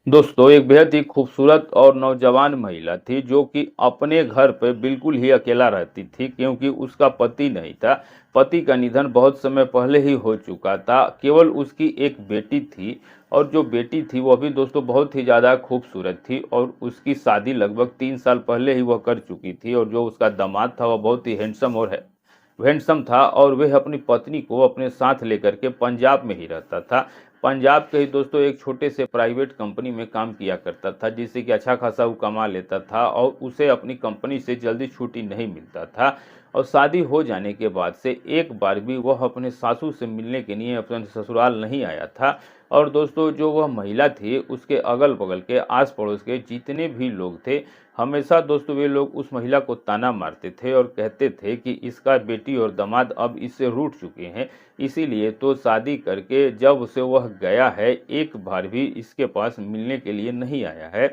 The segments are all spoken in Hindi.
दोस्तों, एक बेहद ही खूबसूरत और नौजवान महिला थी जो कि अपने घर पे बिल्कुल ही अकेला रहती थी क्योंकि उसका पति नहीं था। पति का निधन बहुत समय पहले ही हो चुका था। केवल उसकी एक बेटी थी और जो बेटी थी वह भी दोस्तों बहुत ही ज़्यादा खूबसूरत थी और उसकी शादी लगभग 3 साल पहले ही वह कर चुकी थी और जो उसका दामाद था वह बहुत ही हैंडसम था और वह अपनी पत्नी को अपने साथ लेकर के पंजाब में ही रहता था। पंजाब के ही दोस्तों एक छोटे से प्राइवेट कंपनी में काम किया करता था जिससे कि अच्छा खासा वो कमा लेता था और उसे अपनी कंपनी से जल्दी छुट्टी नहीं मिलता था। और शादी हो जाने के बाद से एक बार भी वह अपने सासू से मिलने के लिए अपने ससुराल नहीं आया था। और दोस्तों जो वह महिला थी उसके अगल बगल के आस पड़ोस के जितने भी लोग थे, हमेशा दोस्तों वे लोग उस महिला को ताना मारते थे और कहते थे कि इसका बेटी और दामाद अब इससे रूठ चुके हैं, इसीलिए तो शादी करके जब से वह गया है एक बार भी इसके पास मिलने के लिए नहीं आया है।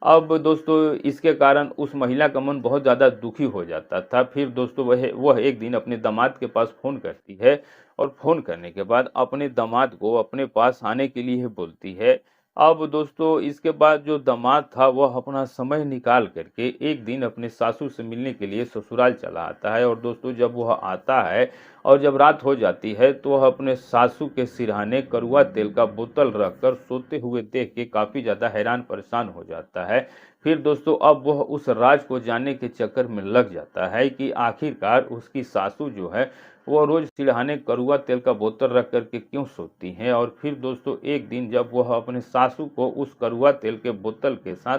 अब दोस्तों इसके कारण उस महिला का मन बहुत ज़्यादा दुखी हो जाता था। फिर दोस्तों वह एक दिन अपने दामाद के पास फ़ोन करती है और फ़ोन करने के बाद अपने दामाद को अपने पास आने के लिए बोलती है। अब दोस्तों इसके बाद जो दामाद था वह अपना समय निकाल करके एक दिन अपने सासू से मिलने के लिए ससुराल चला आता है और दोस्तों जब वह आता है और जब रात हो जाती है तो वह अपने सासू के सिरहाने कड़वा तेल का बोतल रखकर सोते हुए देख के काफ़ी ज़्यादा हैरान परेशान हो जाता है। फिर दोस्तों अब वह उस राज को जानने के चक्कर में लग जाता है कि आखिरकार उसकी सासू जो है वो रोज़ सिरहाने कड़वा तेल का बोतल रख कर के क्यों सोती हैं। और फिर दोस्तों एक दिन जब वह अपने सासू को उस कड़वा तेल के बोतल के साथ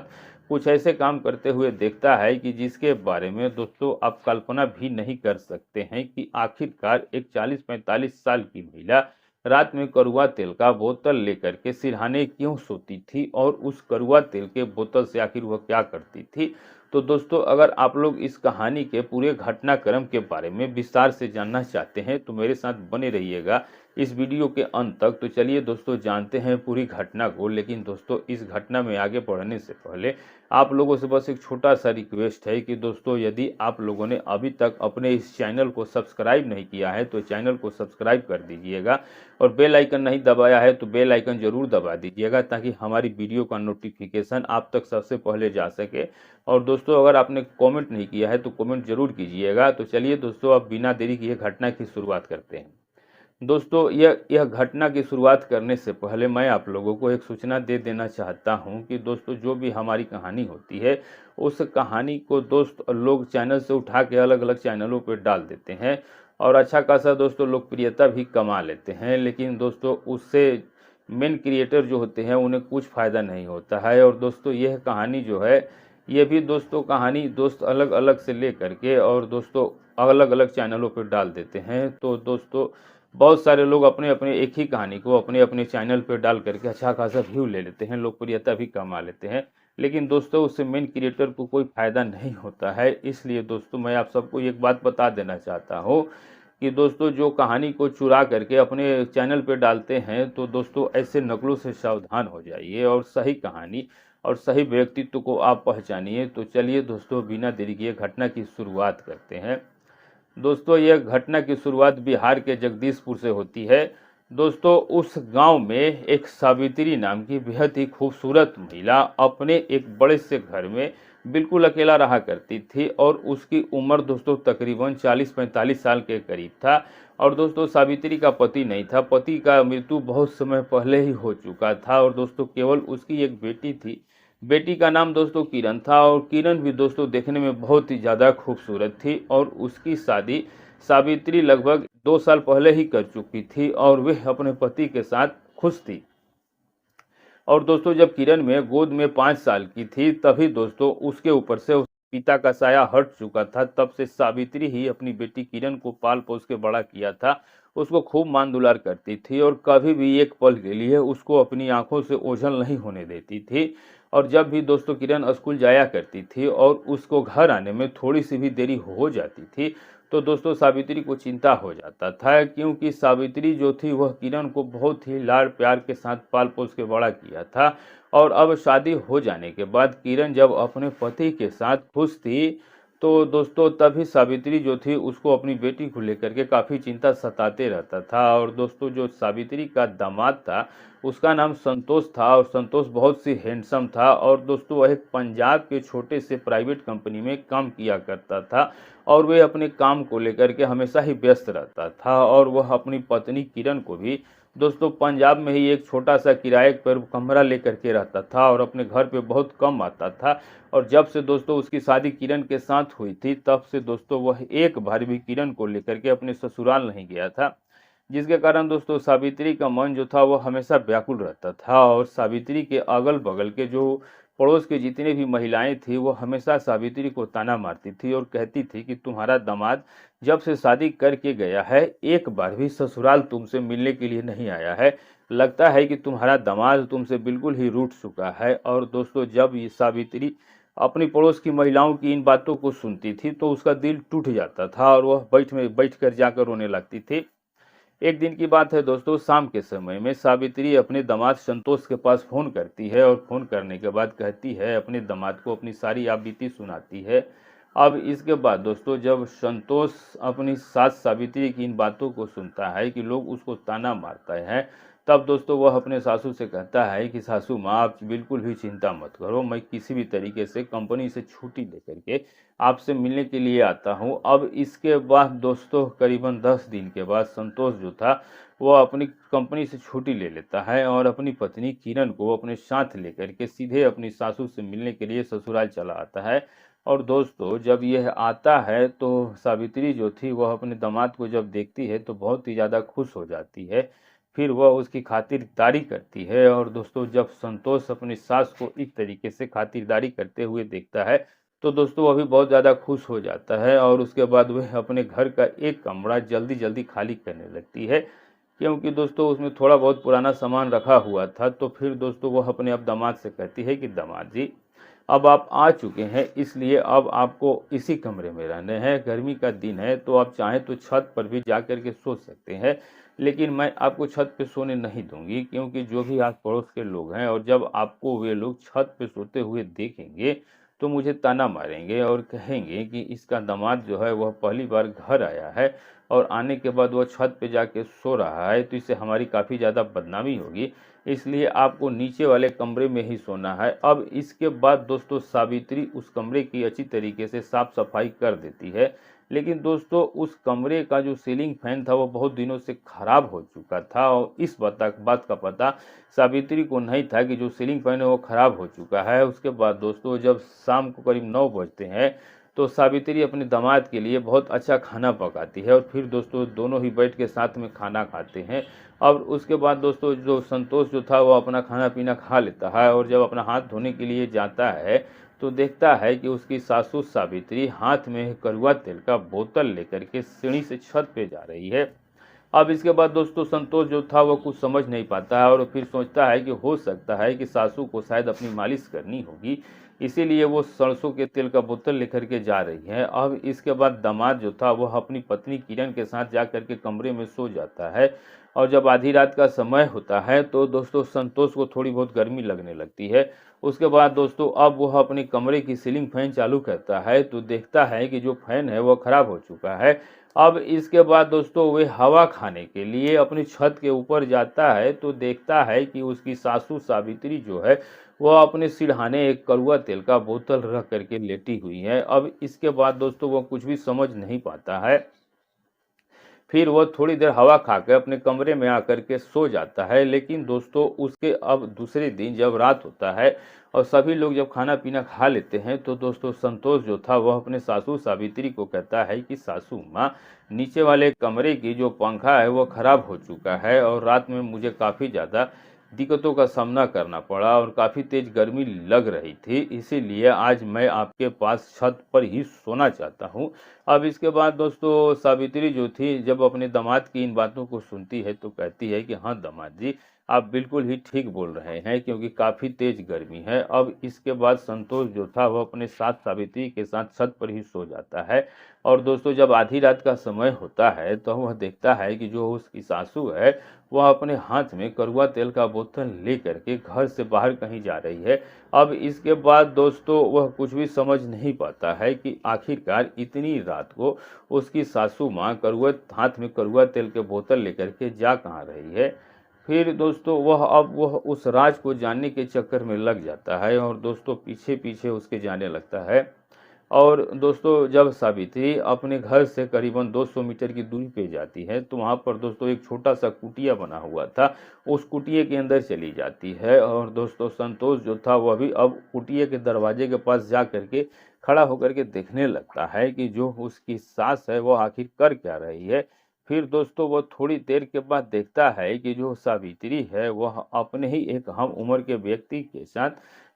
कुछ ऐसे काम करते हुए देखता है कि जिसके बारे में दोस्तों आप कल्पना भी नहीं कर सकते हैं कि आखिरकार एक 40-45 साल की महिला रात में कड़वा तेल का बोतल लेकर के सिरहाने क्यों सोती थी और उस कड़वा तेल के बोतल से आखिर वह क्या करती थी। तो दोस्तों अगर आप लोग इस कहानी के पूरे घटनाक्रम के बारे में विस्तार से जानना चाहते हैं तो मेरे साथ बने रहिएगा इस वीडियो के अंत तक। तो चलिए दोस्तों जानते हैं पूरी घटना को। लेकिन दोस्तों इस घटना में आगे बढ़ने से पहले आप लोगों से बस एक छोटा सा रिक्वेस्ट है कि दोस्तों यदि आप लोगों ने अभी तक अपने इस चैनल को सब्सक्राइब नहीं किया है तो चैनल को सब्सक्राइब कर दीजिएगा और बेल आइकन नहीं दबाया है तो बेल आइकन जरूर दबा दीजिएगा ताकि हमारी वीडियो का नोटिफिकेशन आप तक सबसे पहले जा सके। और दोस्तों अगर आपने कमेंट नहीं किया है तो कमेंट जरूर कीजिएगा। तो चलिए दोस्तों अब बिना देरी किए घटना की शुरुआत करते हैं। दोस्तों यह घटना की शुरुआत करने से पहले मैं आप लोगों को एक सूचना दे देना चाहता हूं कि दोस्तों जो भी हमारी कहानी होती है उस कहानी को दोस्त लोग चैनल से उठा के अलग अलग चैनलों पर डाल देते हैं और अच्छा खासा दोस्तों लोकप्रियता भी कमा लेते हैं। लेकिन दोस्तों उससे मेन क्रिएटर जो होते हैं उन्हें कुछ फ़ायदा नहीं होता है। और दोस्तों यह कहानी जो है ये भी दोस्तों कहानी दोस्त अलग अलग से ले करके और दोस्तों अलग अलग चैनलों पर डाल देते हैं। तो दोस्तों बहुत सारे लोग अपने अपने एक ही कहानी को अपने अपने चैनल पर डाल करके अच्छा खासा व्यू ले लेते हैं, लोकप्रियता भी कमा लेते हैं। लेकिन दोस्तों उससे मेन क्रिएटर को कोई फ़ायदा नहीं होता है। इसलिए दोस्तों मैं आप सबको एक बात बता देना चाहता हूँ कि दोस्तों जो कहानी को चुरा करके अपने चैनल पे डालते हैं तो दोस्तों ऐसे नकलों से सावधान हो जाइए और सही कहानी और सही व्यक्तित्व को आप पहचानिए। तो चलिए दोस्तों बिना देरी किए घटना की शुरुआत करते हैं। दोस्तों यह घटना की शुरुआत बिहार के जगदीशपुर से होती है। दोस्तों उस गांव में एक सावित्री नाम की बेहद ही खूबसूरत महिला अपने एक बड़े से घर में बिल्कुल अकेला रहा करती थी और उसकी उम्र दोस्तों तकरीबन 40-45 साल के करीब था। और दोस्तों सावित्री का पति नहीं था, पति का मृत्यु बहुत समय पहले ही हो चुका था और दोस्तों केवल उसकी एक बेटी थी। बेटी का नाम दोस्तों किरण था और किरण भी दोस्तों देखने में बहुत ही ज़्यादा खूबसूरत थी और उसकी शादी सावित्री लगभग 2 साल पहले ही कर चुकी थी और वह अपने पति के साथ खुश थी। और दोस्तों जब किरण में गोद में 5 साल की थी तभी दोस्तों उसके ऊपर से उस पिता का साया हट चुका था। तब से सावित्री ही अपनी बेटी किरण को पाल पोस के बड़ा किया था, उसको खूब मान दुलार करती थी और कभी भी एक पल के लिए उसको अपनी आंखों से ओझल नहीं होने देती थी। और जब भी दोस्तों किरण स्कूल जाया करती थी और उसको घर आने में थोड़ी सी भी देरी हो जाती थी तो दोस्तों सावित्री को चिंता हो जाता था क्योंकि सावित्री जो थी वह किरण को बहुत ही लाड़ प्यार के साथ पाल पोस के बड़ा किया था। और अब शादी हो जाने के बाद किरण जब अपने पति के साथ खुश थी तो दोस्तों तभी सावित्री जो थी उसको अपनी बेटी को लेकर के काफ़ी चिंता सताते रहता था। और दोस्तों जो सावित्री का दामाद था उसका नाम संतोष था, और संतोष बहुत सी हैंडसम था, और दोस्तों वह एक पंजाब के छोटे से प्राइवेट कंपनी में काम किया करता था। और वे अपने काम को लेकर के हमेशा ही व्यस्त रहता था, और वह अपनी पत्नी किरण को भी दोस्तों पंजाब में ही एक छोटा सा किराए पर कमरा लेकर के रहता था, और अपने घर पे बहुत कम आता था। और जब से दोस्तों उसकी शादी किरण के साथ हुई थी तब से दोस्तों वह एक बार भी किरण को लेकर के अपने ससुराल नहीं गया था, जिसके कारण दोस्तों सावित्री का मन जो था वो हमेशा व्याकुल रहता था। और सावित्री के अगल बगल के जो पड़ोस के जितने भी महिलाएं थी वो हमेशा सावित्री को ताना मारती थी और कहती थी कि तुम्हारा दामाद जब से शादी करके गया है एक बार भी ससुराल तुमसे मिलने के लिए नहीं आया है, लगता है कि तुम्हारा दामाद तुमसे बिल्कुल ही रूठ चुका है। और दोस्तों जब ये सावित्री अपनी पड़ोस की महिलाओं की इन बातों को सुनती थी तो उसका दिल टूट जाता था, और वह बैठ कर जाकर रोने लगती थी। एक दिन की बात है दोस्तों, शाम के समय में सावित्री अपने दामाद संतोष के पास फ़ोन करती है, और फ़ोन करने के बाद कहती है, अपने दामाद को अपनी सारी आपबीती सुनाती है। अब इसके बाद दोस्तों जब संतोष अपनी सास सावित्री की इन बातों को सुनता है कि लोग उसको ताना मारते हैं, तब दोस्तों वह अपने सासू से कहता है कि सासू माँ आप बिल्कुल भी चिंता मत करो, मैं किसी भी तरीके से कंपनी से छुट्टी लेकर के आपसे मिलने के लिए आता हूँ। अब इसके बाद दोस्तों करीबन 10 दिन के बाद संतोष जो था वो अपनी कंपनी से छुट्टी ले लेता है, और अपनी पत्नी किरण को अपने साथ लेकर के सीधे अपनी सासू से मिलने के लिए ससुराल चला आता है। और दोस्तों जब यह आता है तो सावित्री जो थी वह अपने दामाद को जब देखती है तो बहुत ही ज़्यादा खुश हो जाती है। फिर वह उसकी खातिरदारी करती है, और दोस्तों जब संतोष अपनी सास को इस तरीके से खातिरदारी करते हुए देखता है तो दोस्तों वह भी बहुत ज़्यादा खुश हो जाता है, और उसके बाद वह अपने घर का एक कमरा जल्दी जल्दी खाली करने लगती है, क्योंकि दोस्तों उसमें थोड़ा बहुत पुराना सामान रखा हुआ था। तो फिर दोस्तों वह अपने अब दामाद से कहती है कि दामाद जी अब आप आ चुके हैं, इसलिए अब आपको इसी कमरे में रहने हैं, गर्मी का दिन है तो आप चाहें तो छत पर भी जा कर के सो सकते हैं, लेकिन मैं आपको छत पे सोने नहीं दूंगी, क्योंकि जो भी आस पड़ोस के लोग हैं और जब आपको वे लोग छत पे सोते हुए देखेंगे तो मुझे ताना मारेंगे और कहेंगे कि इसका दामाद जो है वह पहली बार घर आया है और आने के बाद वह छत पे जाके सो रहा है, तो इससे हमारी काफ़ी ज़्यादा बदनामी होगी, इसलिए आपको नीचे वाले कमरे में ही सोना है। अब इसके बाद दोस्तों सावित्री उस कमरे की अच्छी तरीके से साफ सफाई कर देती है, लेकिन दोस्तों उस कमरे का जो सीलिंग फैन था वो बहुत दिनों से खराब हो चुका था, और इस बात का पता सावित्री को नहीं था कि जो सीलिंग फैन है वो खराब हो चुका है। उसके बाद दोस्तों जब शाम को करीब 9 बजते हैं तो सावित्री अपने दामाद के लिए बहुत अच्छा खाना पकाती है, और फिर दोस्तों दोनों ही बैठ के साथ में खाना खाते हैं। और उसके बाद दोस्तों जो संतोष जो था वो अपना खाना पीना खा लेता है, और जब अपना हाथ धोने के लिए जाता है तो देखता है कि उसकी सासू सावित्री हाथ में कड़वा तेल का बोतल लेकर के सीढ़ी से छत पे जा रही है। अब इसके बाद दोस्तों संतोष जो था वो कुछ समझ नहीं पाता है, और फिर सोचता है कि हो सकता है कि सासू को शायद अपनी मालिश करनी होगी, इसीलिए वो सरसों के तेल का बोतल लेकर के जा रही है। अब इसके बाद दामाद जो था वह अपनी पत्नी किरण के साथ जा कर के कमरे में सो जाता है, और जब आधी रात का समय होता है तो दोस्तों संतोष को थोड़ी बहुत गर्मी लगने लगती है। उसके बाद दोस्तों अब वह अपने कमरे की सीलिंग फैन चालू करता है तो देखता है कि जो फैन है वह खराब हो चुका है। अब इसके बाद दोस्तों वे हवा खाने के लिए अपनी छत के ऊपर जाता है तो देखता है कि उसकी सासू सावित्री जो है वह अपने सिरहाने एक कड़वा तेल का बोतल रख करके लेटी हुई है। अब इसके बाद दोस्तों वह कुछ भी समझ नहीं पाता है, फिर वो थोड़ी देर हवा खाकर अपने कमरे में आकर के सो जाता है। लेकिन दोस्तों उसके अब दूसरे दिन जब रात होता है और सभी लोग जब खाना पीना खा लेते हैं तो दोस्तों संतोष जो था वह अपने सासू सावित्री को कहता है कि सासू माँ नीचे वाले कमरे की जो पंखा है वो खराब हो चुका है, और रात में मुझे काफ़ी ज़्यादा दिक्कतों का सामना करना पड़ा और काफ़ी तेज़ गर्मी लग रही थी, इसीलिए आज मैं आपके पास छत पर ही सोना चाहता हूँ। अब इसके बाद दोस्तों सावित्री जो थी जब अपने दामाद की इन बातों को सुनती है तो कहती है कि हाँ दामाद जी आप बिल्कुल ही ठीक बोल रहे हैं, क्योंकि काफ़ी तेज गर्मी है। अब इसके बाद संतोष जो था वह अपने साथ सावित्री के साथ छत पर ही सो जाता है। और दोस्तों, जब आधी रात का समय होता है तो वह देखता है कि जो उसकी सासू है वह अपने हाथ में कड़वा तेल का बोतल लेकर के घर से बाहर कहीं जा रही है। अब इसके बाद दोस्तों वह कुछ भी समझ नहीं पाता है कि आखिरकार इतनी रात को उसकी सासू माँ कड़वा हाथ में कड़वा तेल के बोतल लेकर के जा कहाँ रही है। फिर दोस्तों वह उस राज को जानने के चक्कर में लग जाता है और दोस्तों पीछे पीछे उसके जाने लगता है। और दोस्तों, जब सावित्री अपने घर से करीबन 200 मीटर की दूरी पे जाती है तो वहाँ पर दोस्तों एक छोटा सा कुटिया बना हुआ था। उस कुटिया के अंदर चली जाती है और दोस्तों संतोष जो था वह भी अब कुटिया के दरवाजे के पास जा करके खड़ा होकर के देखने लगता है कि जो उसकी सास है वो आखिर कर क्या रही है। फिर दोस्तों वो थोड़ी देर के बाद देखता है कि जो सावित्री है वह अपने ही एक हम उम्र के व्यक्ति के साथ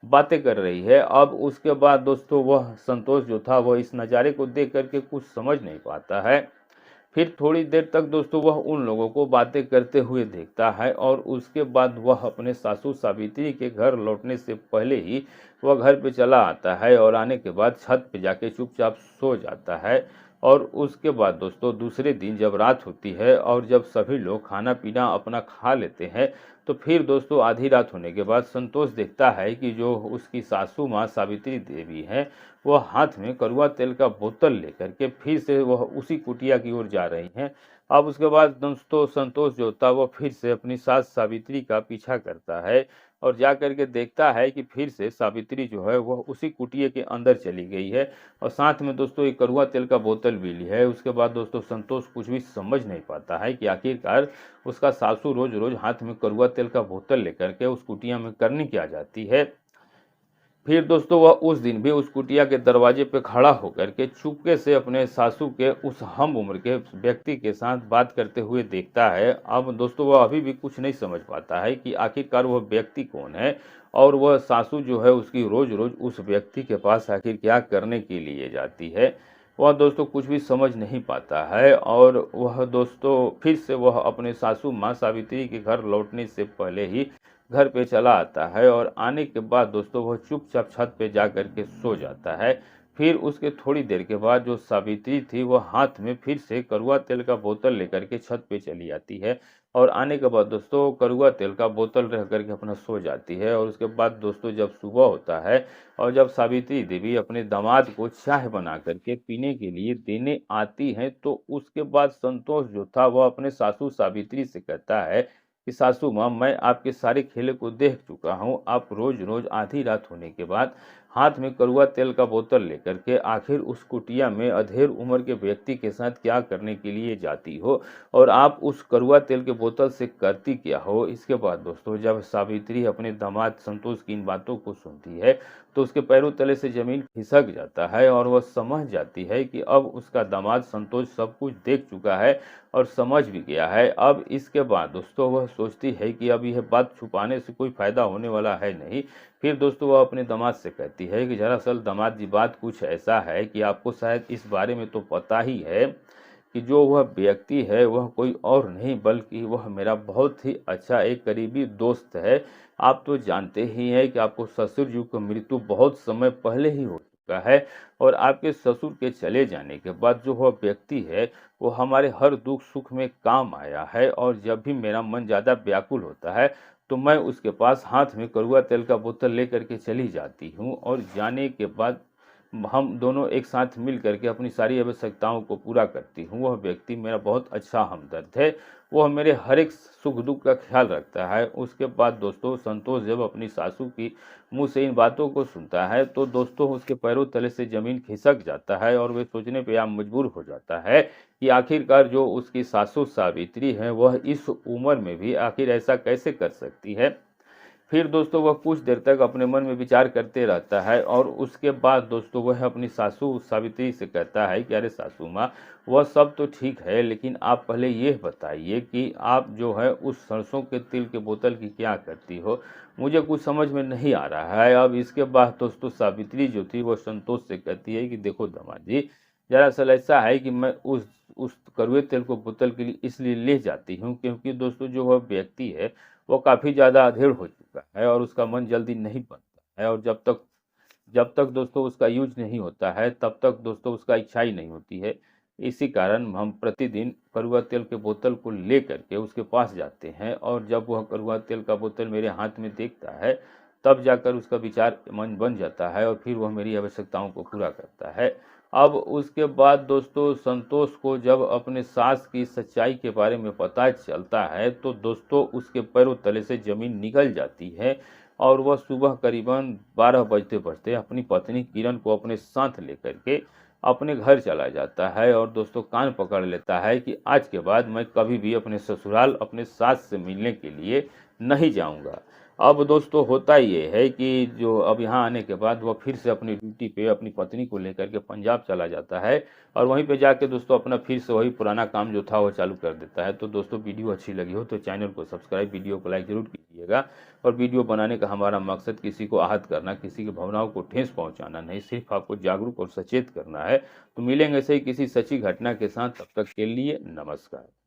बातें कर रही है। अब उसके बाद दोस्तों वह संतोष जो था वह इस नज़ारे को देख करके कुछ समझ नहीं पाता है। फिर थोड़ी देर तक दोस्तों वह उन लोगों को बातें करते हुए देखता है और उसके बाद वह अपने सासू सावित्री के घर लौटने से पहले ही वह घर पे चला आता है और आने के बाद छत पे जाके चुपचाप सो जाता है। और उसके बाद दोस्तों दूसरे दिन जब रात होती है और जब सभी लोग खाना पीना अपना खा लेते हैं तो फिर दोस्तों आधी रात होने के बाद संतोष देखता है कि जो उसकी सासू माँ सावित्री देवी है वह हाथ में कड़वा तेल का बोतल लेकर के फिर से वह उसी कुटिया की ओर जा रही हैं। अब उसके बाद दोस्तों संतोष जो था वह फिर से अपनी सास सावित्री का पीछा करता है और जा कर के देखता है कि फिर से सावित्री जो है वह उसी कुटिया के अंदर चली गई है और साथ में दोस्तों एक कड़वा तेल का बोतल भी ली है। उसके बाद दोस्तों संतोष कुछ भी समझ नहीं पाता है कि आखिरकार उसका सासू रोज रोज हाथ में कड़वा तेल का बोतल लेकर के उस कुटिया में करने क्या जाती है। फिर दोस्तों वह उस दिन भी उस कुटिया के दरवाजे पे खड़ा होकर के चुपके से अपने सासू के उस हम उम्र के व्यक्ति के साथ बात करते हुए देखता है। अब दोस्तों वह अभी भी कुछ नहीं समझ पाता है कि आखिरकार वह व्यक्ति कौन है और वह सासू जो है उसकी रोज रोज उस व्यक्ति के पास आखिर क्या करने के लिए जाती है। वह दोस्तों कुछ भी समझ नहीं पाता है और वह दोस्तों फिर से वह अपने सासू माँ सावित्री के घर लौटने से पहले ही घर पे चला आता है और आने के बाद दोस्तों वह चुपचाप छत पे जा कर के सो जाता है। फिर उसके थोड़ी देर के बाद जो सावित्री थी वह हाथ में फिर से कड़वा तेल का बोतल लेकर के छत पे चली आती है और आने के बाद दोस्तों कड़वा तेल का बोतल रख करके अपना सो जाती है। और उसके बाद दोस्तों जब सुबह होता है और जब सावित्री देवी अपने दामाद को चाय बना करके पीने के लिए देने आती हैं तो उसके बाद संतोष जो था वह अपने सासू सावित्री से कहता है कि सासू माँ, मैं आपके सारे खेल को देख चुका हूँ। आप रोज रोज आधी रात होने के बाद हाथ में कड़वा तेल का बोतल लेकर के आखिर उस कुटिया में अधेड़ उम्र के व्यक्ति के साथ क्या करने के लिए जाती हो और आप उस कड़वा तेल के बोतल से करती क्या हो। इसके बाद दोस्तों जब सावित्री अपने दामाद संतोष की इन बातों को सुनती है तो उसके पैरों तले से जमीन खिसक जाता है और वह समझ जाती है कि अब उसका दामाद संतोष सब कुछ देख चुका है और समझ भी गया है। अब इसके बाद दोस्तों वह सोचती है कि अब यह बात छुपाने से कोई फायदा होने वाला है नहीं। फिर दोस्तों वह अपने दामाद से कहती है कि दरअसल दामाद जी बात कुछ ऐसा है कि आपको शायद इस बारे में तो पता ही है कि जो वह व्यक्ति है वह कोई और नहीं बल्कि वह मेरा बहुत ही अच्छा एक करीबी दोस्त है। आप तो जानते ही हैं कि आपको ससुर जी की मृत्यु बहुत समय पहले ही हो चुका है और आपके ससुर के चले जाने के बाद जो वह व्यक्ति है वो हमारे हर दुख सुख में काम आया है और जब भी मेरा मन ज़्यादा व्याकुल होता है तो मैं उसके पास हाथ में कड़वा तेल का बोतल लेकर के चली जाती हूँ और जाने के बाद हम दोनों एक साथ मिल करके अपनी सारी आवश्यकताओं को पूरा करती हूँ। वह व्यक्ति मेरा बहुत अच्छा हमदर्द है, वह मेरे हर एक सुख दुख का ख्याल रखता है। उसके बाद दोस्तों संतोष जब अपनी सासू की मुंह से इन बातों को सुनता है तो दोस्तों उसके पैरों तले से जमीन खिसक जाता है और वे सोचने पे आप मजबूर हो जाता है कि आखिरकार जो उसकी सासू सावित्री है वह इस उम्र में भी आखिर ऐसा कैसे कर सकती है। फिर दोस्तों वह कुछ देर तक अपने मन में विचार करते रहता है और उसके बाद दोस्तों वह अपनी सासू सावित्री से कहता है कि अरे सासू माँ, वह सब तो ठीक है लेकिन आप पहले ये बताइए कि आप जो है उस सरसों के तिल के बोतल की क्या करती हो, मुझे कुछ समझ में नहीं आ रहा है। अब इसके बाद दोस्तों सावित्री जो थी वो संतोष से कहती है कि देखो दामाद जी, दरअसल ऐसा है कि मैं उस कड़वे तेल को बोतल के लिए इसलिए ले जाती हूँ क्योंकि दोस्तों जो वह व्यक्ति है वो काफ़ी ज़्यादा अधेड़ हो चुका है और उसका मन जल्दी नहीं बनता है। और जब तक दोस्तों उसका यूज नहीं होता है तब तक दोस्तों उसका इच्छा ही नहीं होती है। इसी कारण हम प्रतिदिन कड़वा तेल के बोतल को ले करके उसके पास जाते हैं और जब वह कड़वा तेल का बोतल मेरे हाथ में देखता है तब जाकर उसका विचार मन बन जाता है और फिर वह मेरी आवश्यकताओं को पूरा करता है। अब उसके बाद दोस्तों संतोष को जब अपने सास की सच्चाई के बारे में पता चलता है तो दोस्तों उसके पैरों तले से ज़मीन निकल जाती है और वह सुबह करीबन 12 बजते बजते अपनी पत्नी किरण को अपने साथ लेकर के अपने घर चला जाता है और दोस्तों कान पकड़ लेता है कि आज के बाद मैं कभी भी अपने ससुराल अपने सास से मिलने के लिए नहीं जाऊंगा। अब दोस्तों होता ये है कि जो अब यहाँ आने के बाद वह फिर से अपनी ड्यूटी पे अपनी पत्नी को लेकर के पंजाब चला जाता है और वहीं पे जाके दोस्तों अपना फिर से वही पुराना काम जो था वो चालू कर देता है। तो दोस्तों वीडियो अच्छी लगी हो तो चैनल को सब्सक्राइब, वीडियो को लाइक जरूर कीजिएगा। और वीडियो बनाने का हमारा मकसद किसी को आहत करना, किसी की भावनाओं को ठेस पहुंचाना नहीं, सिर्फ आपको जागरूक और सचेत करना है। तो मिलेंगे ऐसे ही किसी सच्ची घटना के साथ, तब तक के लिए नमस्कार।